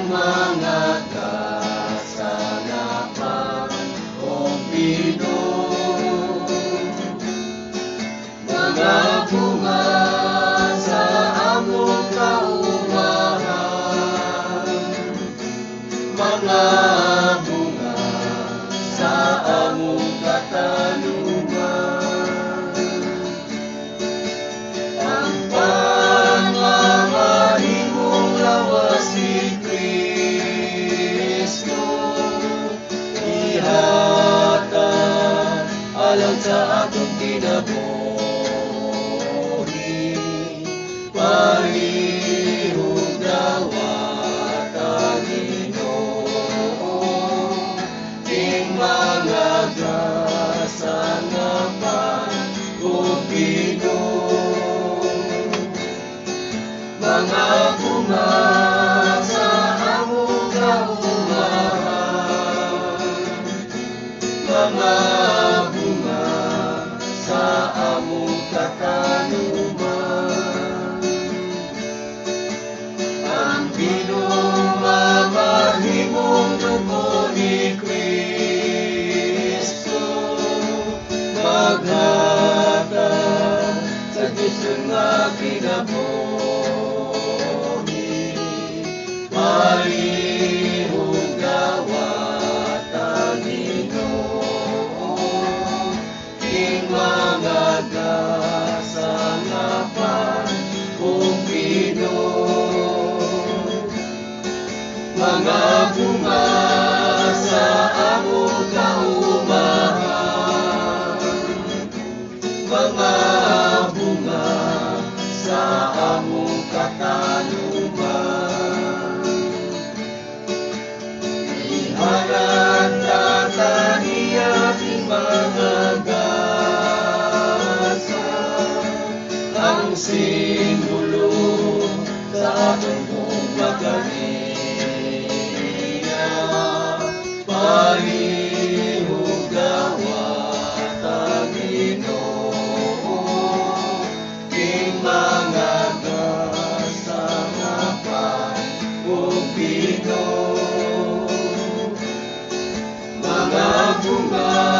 mga kasalanan o Pinoy, mga bunga sa among kaumahan, mga bunga sa among katanungan. Ang pagmamahimong lawas ni Kristo ihatag alang sa atong kinabuhi, palihog dawatan Ginoo, ing mga kasanapan o Pinoy, mga bunga sa among kaumahan, mga bunga sa among katanuman. Ang pinumamahimong dugo ni Kristo maghatag sa Diyos nga kinabuhi, palihog dawatan Ginoo, ing mga kasanapan o Pinoy, mga bunga sa among kaumahan, mga bunga sa among katanuman. Ihalat tataniya ing mga gasa, ang simbolo sa atong pagkaliya, palihog dawatan Ginoo, ing mga kasanapan o Pinoy, mga bunga